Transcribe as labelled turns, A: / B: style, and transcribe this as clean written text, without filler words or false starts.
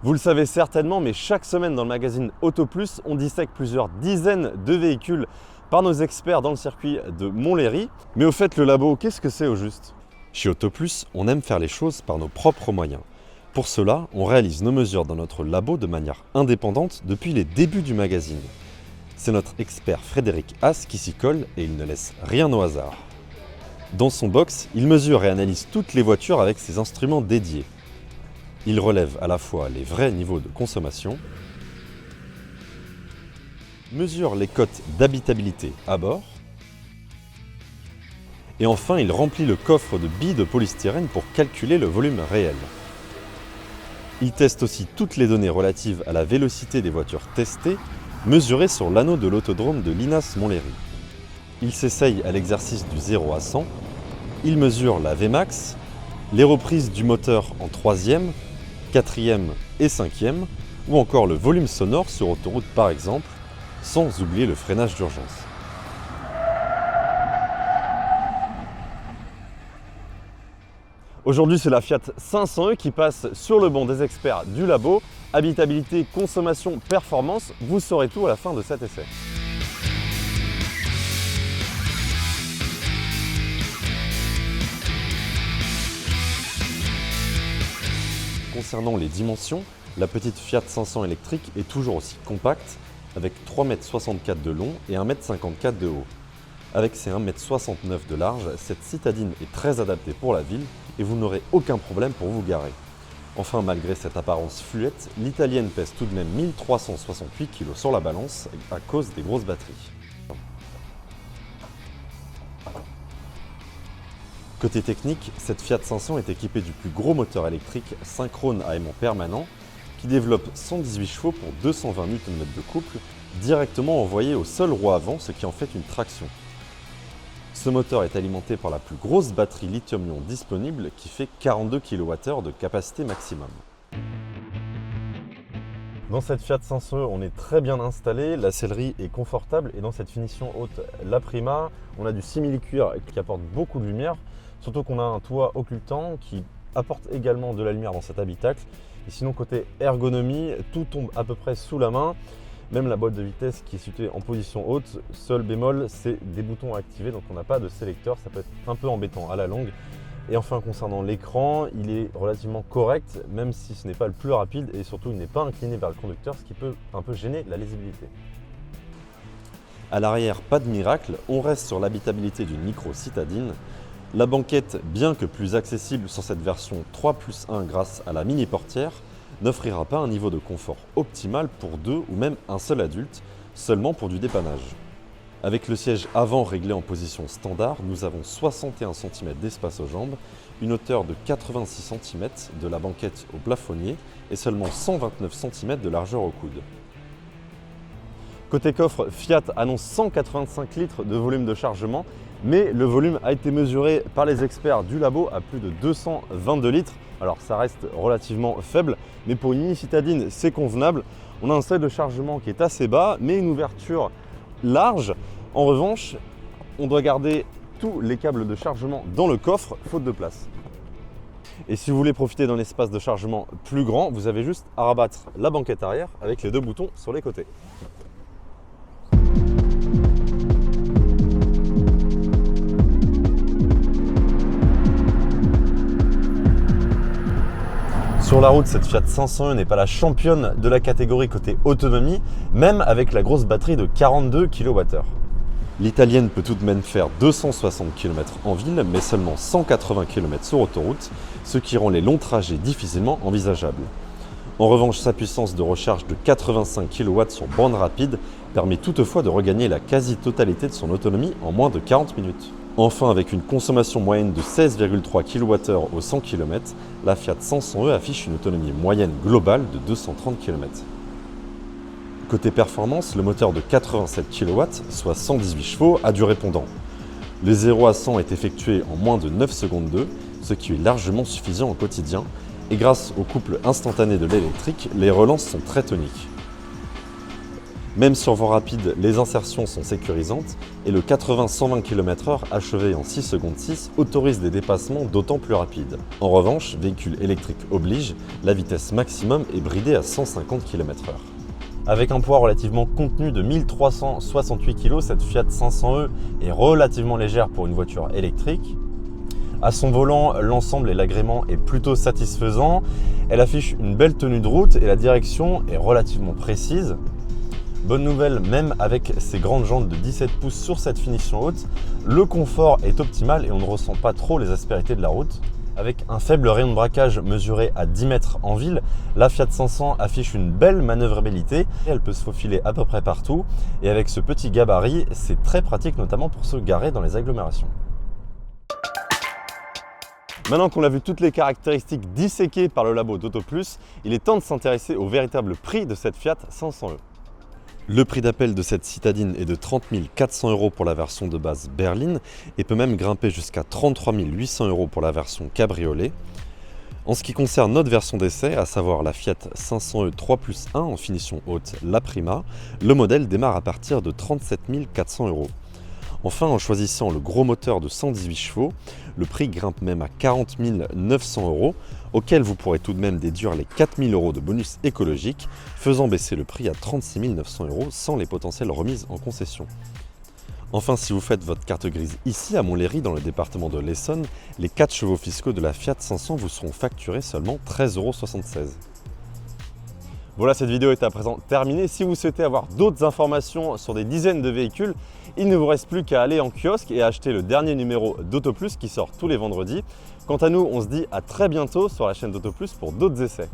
A: Vous le savez certainement, mais chaque semaine dans le magazine Auto Plus, on dissèque plusieurs dizaines de véhicules par nos experts dans le circuit de Montlhéry. Mais au fait, le labo, qu'est-ce que c'est au juste? Chez Auto Plus, on aime faire les choses par nos propres moyens. Pour cela, on réalise nos mesures dans notre labo de manière indépendante depuis les débuts du magazine. C'est notre expert Frédéric Haas qui s'y colle et il ne laisse rien au hasard. Dans son box, il mesure et analyse toutes les voitures avec ses instruments dédiés. Il relève à la fois les vrais niveaux de consommation, mesure les cotes d'habitabilité à bord, et enfin il remplit le coffre de billes de polystyrène pour calculer le volume réel. Il teste aussi toutes les données relatives à la vélocité des voitures testées, mesurées sur l'anneau de l'autodrome de Linas Montlhéry. Il s'essaye à l'exercice du 0 à 100, il mesure la Vmax, les reprises du moteur en 3e, 4e et 5e, ou encore le volume sonore sur autoroute par exemple, sans oublier le freinage d'urgence. Aujourd'hui, c'est la Fiat 500e qui passe sur le banc des experts du labo. Habitabilité, consommation, performance, vous saurez tout à la fin de cet essai. Concernant les dimensions, la petite Fiat 500 électrique est toujours aussi compacte, avec 3,64 m de long et 1,54 m de haut. Avec ses 1,69 m de large, cette citadine est très adaptée pour la ville et vous n'aurez aucun problème pour vous garer. Enfin, malgré cette apparence fluette, l'italienne pèse tout de même 1368 kg sur la balance à cause des grosses batteries. Côté technique, cette Fiat 500 est équipée du plus gros moteur électrique synchrone à aimant permanent qui développe 118 chevaux pour 220 Nm de couple directement envoyé au seul roue avant, ce qui en fait une traction. Ce moteur est alimenté par la plus grosse batterie lithium-ion disponible qui fait 42 kWh de capacité maximum. Dans cette Fiat 500, on est très bien installé, la sellerie est confortable et dans cette finition haute, la Prima, on a du simili-cuir qui apporte beaucoup de lumière, surtout qu'on a un toit occultant qui apporte également de la lumière dans cet habitacle. Et sinon, côté ergonomie, tout tombe à peu près sous la main. Même la boîte de vitesse qui est située en position haute, seul bémol, c'est des boutons à activer, donc on n'a pas de sélecteur, ça peut être un peu embêtant à la longue. Et enfin, concernant l'écran, il est relativement correct, même si ce n'est pas le plus rapide et surtout il n'est pas incliné vers le conducteur, ce qui peut un peu gêner la lisibilité. À l'arrière, pas de miracle, on reste sur l'habitabilité d'une micro citadine. La banquette, bien que plus accessible sur cette version 3+1 grâce à la mini portière, n'offrira pas un niveau de confort optimal pour deux ou même un seul adulte, seulement pour du dépannage. Avec le siège avant réglé en position standard, nous avons 61 cm d'espace aux jambes, une hauteur de 86 cm de la banquette au plafonnier et seulement 129 cm de largeur au coude. Côté coffre, Fiat annonce 185 litres de volume de chargement, mais le volume a été mesuré par les experts du labo à plus de 222 litres. Alors ça reste relativement faible, mais pour une mini citadine, c'est convenable. On a un seuil de chargement qui est assez bas, mais une ouverture large. En revanche, on doit garder tous les câbles de chargement dans le coffre, faute de place. Et si vous voulez profiter d'un espace de chargement plus grand, vous avez juste à rabattre la banquette arrière avec les deux boutons sur les côtés. Sur la route, cette Fiat 500e n'est pas la championne de la catégorie côté autonomie, même avec la grosse batterie de 42 kWh. L'italienne peut tout de même faire 260 km en ville, mais seulement 180 km sur autoroute, ce qui rend les longs trajets difficilement envisageables. En revanche, sa puissance de recharge de 85 kW sur borne rapide permet toutefois de regagner la quasi-totalité de son autonomie en moins de 40 minutes. Enfin, avec une consommation moyenne de 16,3 kWh au 100 km, la Fiat 500e affiche une autonomie moyenne globale de 230 km. Côté performance, le moteur de 87 kW, soit 118 chevaux, a du répondant. Le 0 à 100 est effectué en moins de 9 secondes 2, ce qui est largement suffisant au quotidien, et grâce au couple instantané de l'électrique, les relances sont très toniques. Même sur voie rapide, les insertions sont sécurisantes et le 80-120 km/h achevé en 6 secondes 6 autorise des dépassements d'autant plus rapides. En revanche, véhicule électrique oblige, la vitesse maximum est bridée à 150 km/h. Avec un poids relativement contenu de 1368 kg, cette Fiat 500e est relativement légère pour une voiture électrique. À son volant, l'ensemble et l'agrément est plutôt satisfaisant. Elle affiche une belle tenue de route et la direction est relativement précise. Bonne nouvelle, même avec ses grandes jantes de 17 pouces sur cette finition haute, le confort est optimal et on ne ressent pas trop les aspérités de la route. Avec un faible rayon de braquage mesuré à 10 mètres en ville, la Fiat 500 affiche une belle manœuvrabilité. Elle peut se faufiler à peu près partout et avec ce petit gabarit, c'est très pratique notamment pour se garer dans les agglomérations. Maintenant qu'on a vu toutes les caractéristiques disséquées par le labo d'AutoPlus, il est temps de s'intéresser au véritable prix de cette Fiat 500e. Le prix d'appel de cette citadine est de 30 400 € pour la version de base berline et peut même grimper jusqu'à 33 800 € pour la version cabriolet. En ce qui concerne notre version d'essai, à savoir la Fiat 500e 3+1 en finition haute, la Prima, le modèle démarre à partir de 37 400 €. Enfin, en choisissant le gros moteur de 118 chevaux, le prix grimpe même à 40 900 €, auquel vous pourrez tout de même déduire les 4 000 € de bonus écologique, faisant baisser le prix à 36 900 € sans les potentielles remises en concession. Enfin, si vous faites votre carte grise ici à Montlhéry dans le département de l'Essonne, les 4 chevaux fiscaux de la Fiat 500 vous seront facturés seulement 13,76 €. Voilà, cette vidéo est à présent terminée. Si vous souhaitez avoir d'autres informations sur des dizaines de véhicules, il ne vous reste plus qu'à aller en kiosque et acheter le dernier numéro d'AutoPlus qui sort tous les vendredis. Quant à nous, on se dit à très bientôt sur la chaîne d'AutoPlus pour d'autres essais.